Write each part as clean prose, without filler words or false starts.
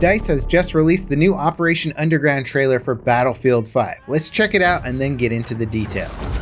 DICE has just released the new Operation Underground trailer for Battlefield 5. Let's check it out and then get into the details.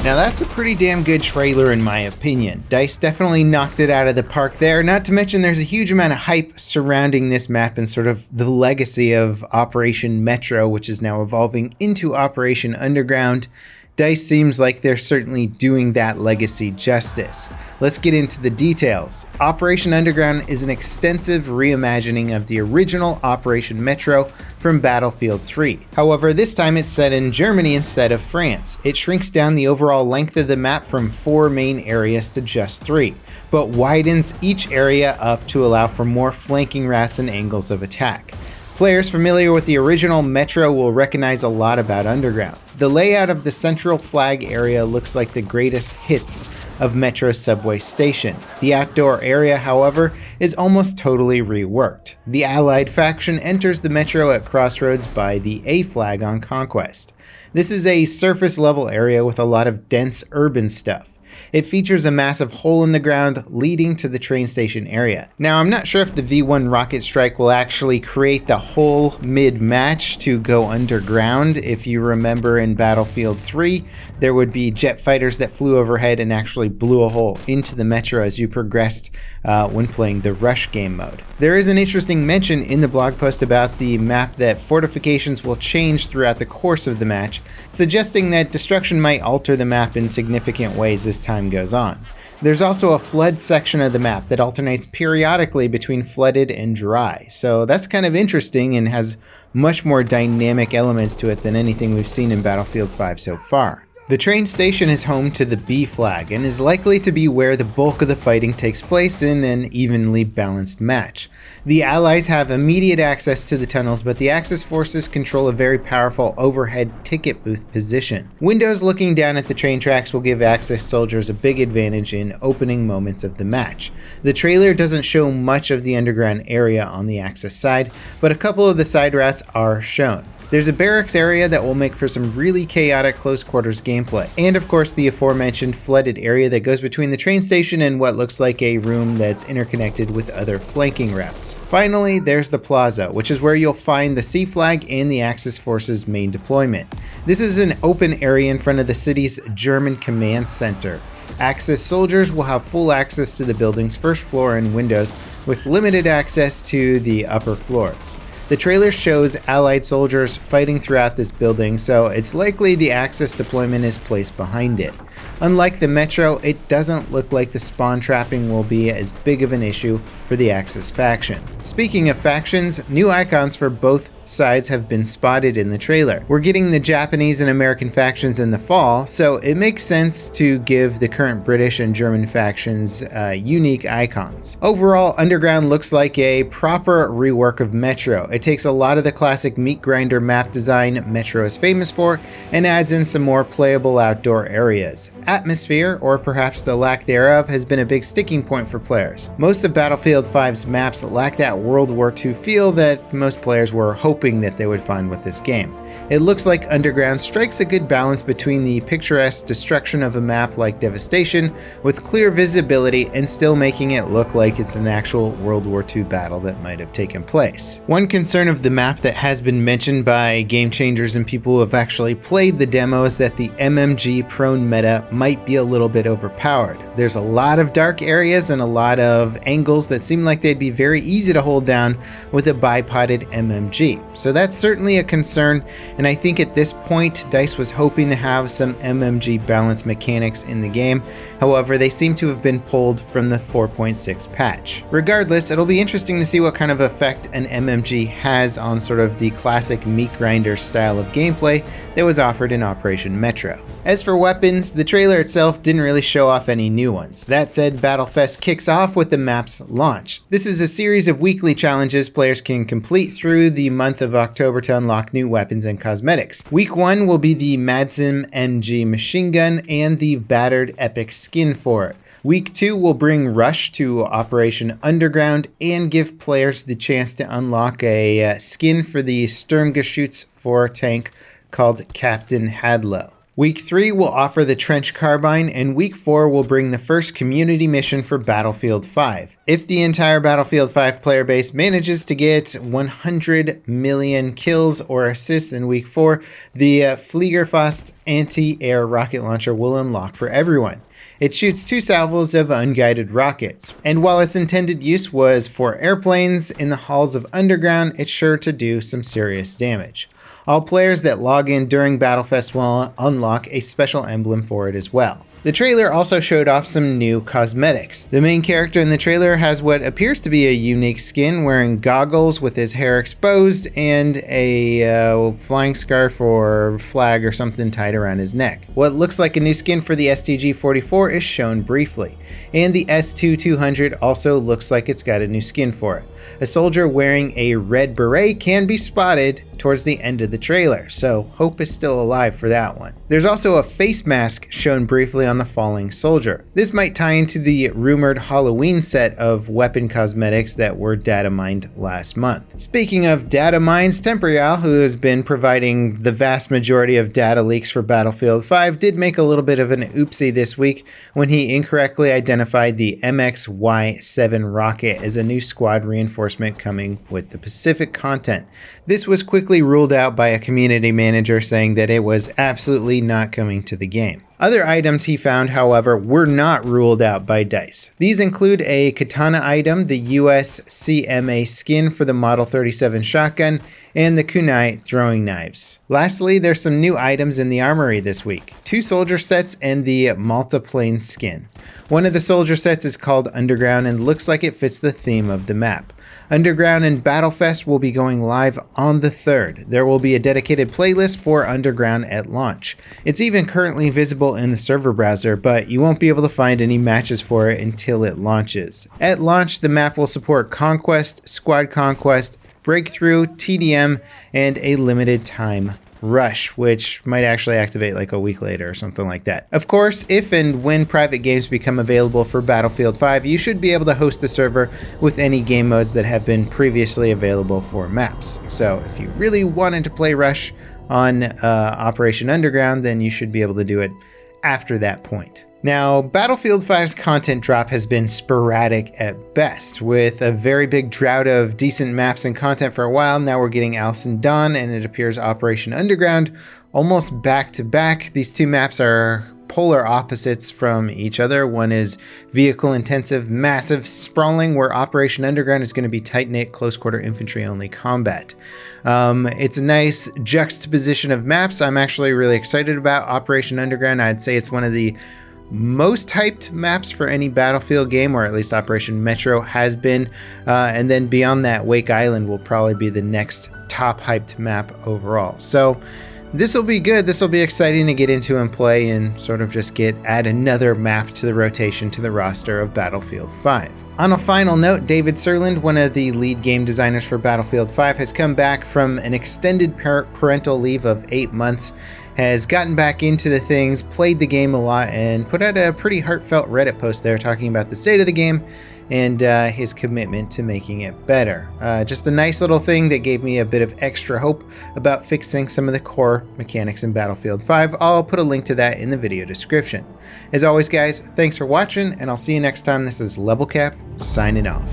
Now that's a pretty damn good trailer in my opinion. DICE definitely knocked it out of the park there, not to mention there's a huge amount of hype surrounding this map and sort of the legacy of Operation Metro, which is now evolving into Operation Underground. DICE seems like they're certainly doing that legacy justice. Let's get into the details. Operation Underground is an extensive reimagining of the original Operation Metro from Battlefield 3. However, this time it's set in Germany instead of France. It shrinks down the overall length of the map from 4 main areas to just 3, but widens each area up to allow for more flanking routes and angles of attack. Players familiar with the original Metro will recognize a lot about Underground. The layout of the central flag area looks like the greatest hits of Metro's subway station. The outdoor area, however, is almost totally reworked. The Allied faction enters the Metro at crossroads by the A flag on Conquest. This is a surface level area with a lot of dense urban stuff. It features a massive hole in the ground leading to the train station area. Now, I'm not sure if the V1 rocket strike will actually create the hole mid-match to go underground. If you remember in Battlefield 3, there would be jet fighters that flew overhead and actually blew a hole into the Metro as you progressed when playing the Rush game mode. There is an interesting mention in the blog post about the map that fortifications will change throughout the course of the match, suggesting that destruction might alter the map in significant ways as time goes on. There's also a flood section of the map that alternates periodically between flooded and dry, so that's kind of interesting and has much more dynamic elements to it than anything we've seen in Battlefield 5 so far. The train station is home to the B flag and is likely to be where the bulk of the fighting takes place in an evenly balanced match. The Allies have immediate access to the tunnels, but the Axis forces control a very powerful overhead ticket booth position. Windows looking down at the train tracks will give Axis soldiers a big advantage in opening moments of the match. The trailer doesn't show much of the underground area on the Axis side, but a couple of the side routes are shown. There's a barracks area that will make for some really chaotic close quarters gameplay, and of course the aforementioned flooded area that goes between the train station and what looks like a room that's interconnected with other flanking routes. Finally, there's the plaza, which is where you'll find the C flag and the Axis forces' main deployment. This is an open area in front of the city's German command center. Axis soldiers will have full access to the building's first floor and windows, with limited access to the upper floors. The trailer shows Allied soldiers fighting throughout this building, so it's likely the Axis deployment is placed behind it. Unlike the Metro, it doesn't look like the spawn trapping will be as big of an issue for the Axis faction. Speaking of factions, new icons for both sides have been spotted in the trailer. We're getting the Japanese and American factions in the fall, so it makes sense to give the current British and German factions unique icons. Overall, Underground looks like a proper rework of Metro. It takes a lot of the classic meat grinder map design Metro is famous for and adds in some more playable outdoor areas. Atmosphere, or perhaps the lack thereof, has been a big sticking point for players. Most of Battlefield 5's maps lack that World War II feel that most players were hoping that they would find with this game. It looks like Underground strikes a good balance between the picturesque destruction of a map like Devastation, with clear visibility and still making it look like it's an actual World War II battle that might have taken place. One concern of the map that has been mentioned by game changers and people who have actually played the demo is that the MMG prone meta might be a little bit overpowered. There's a lot of dark areas and a lot of angles that seem like they'd be very easy to hold down with a bipoded MMG. So that's certainly a concern, and I think at this point DICE was hoping to have some MMG balance mechanics in the game. However, they seem to have been pulled from the 4.6 patch. Regardless, it'll be interesting to see what kind of effect an MMG has on sort of the classic meat grinder style of gameplay that was offered in Operation Metro. As for weapons, the trailer itself didn't really show off any new ones. That said, Battlefest kicks off with the map's launch. This is a series of weekly challenges players can complete through the month of October to unlock new weapons and cosmetics. Week 1 will be the Madsim MG machine gun and the battered epic skin for it. Week 2 will bring Rush to Operation Underground and give players the chance to unlock a skin for the Sturmgeschütz 4 tank called Captain Hadlow. Week 3 will offer the Trench Carbine, and Week 4 will bring the first community mission for Battlefield 5. If the entire Battlefield 5 player base manages to get 100 million kills or assists in Week 4, the Fliegerfaust anti-air rocket launcher will unlock for everyone. It shoots 2 salvos of unguided rockets, and while its intended use was for airplanes in the halls of Underground, it's sure to do some serious damage. All players that log in during Battlefest will unlock a special emblem for it as well. The trailer also showed off some new cosmetics. The main character in the trailer has what appears to be a unique skin, wearing goggles with his hair exposed and a flying scarf or flag or something tied around his neck. What looks like a new skin for the STG-44 is shown briefly, and the S2-200 also looks like it's got a new skin for it. A soldier wearing a red beret can be spotted towards the end of the trailer, so hope is still alive for that one. There's also a face mask shown briefly on the falling soldier. This might tie into the rumored Halloween set of weapon cosmetics that were data mined last month. Speaking of data mines, Temporal, who has been providing the vast majority of data leaks for Battlefield 5, did make a little bit of an oopsie this week when he incorrectly identified the MXY-7 rocket as a new squad reinforcement coming with the Pacific content. This was quickly ruled out by a community manager saying that it was absolutely not coming to the game. Other items he found, however, were not ruled out by DICE. These include a katana item, the USCMA skin for the Model 37 shotgun, and the kunai throwing knives. Lastly, there's some new items in the armory this week. 2 soldier sets and the multiplane skin. One of the soldier sets is called Underground and looks like it fits the theme of the map. Underground and Battlefest will be going live on the 3rd. There will be a dedicated playlist for Underground at launch. It's even currently visible in the server browser, but you won't be able to find any matches for it until it launches. At launch, the map will support Conquest, Squad Conquest, Breakthrough, TDM, and a limited time Rush, which might actually activate like a week later or something like that. Of course, if and when private games become available for Battlefield 5, you should be able to host a server with any game modes that have been previously available for maps. So if you really wanted to play Rush on Operation Underground, then you should be able to do it after that point. Now, Battlefield 5's content drop has been sporadic at best, with a very big drought of decent maps and content for a while. Now we're getting Alcin Dawn, and it appears Operation Underground almost back to back. These 2 maps are polar opposites from each other. One is vehicle intensive, massive, sprawling, where Operation Underground is going to be tight-knit, close-quarter infantry-only combat. It's a nice juxtaposition of maps. I'm actually really excited about Operation Underground. I'd say it's one of the most hyped maps for any Battlefield game, or at least Operation Metro has been. And then beyond that, Wake Island will probably be the next top hyped map overall. So this will be good. This will be exciting to get into and play and sort of just add another map to the rotation to the roster of Battlefield 5. On a final note, David Sirland, one of the lead game designers for Battlefield 5, has come back from an extended parental leave of 8 months, has gotten back into the things, played the game a lot, and put out a pretty heartfelt Reddit post there talking about the state of the game and his commitment to making it better. Just a nice little thing that gave me a bit of extra hope about fixing some of the core mechanics in Battlefield 5. I'll put a link to that in the video description. As always, guys, thanks for watching, and I'll see you next time. This is Level Cap, signing off.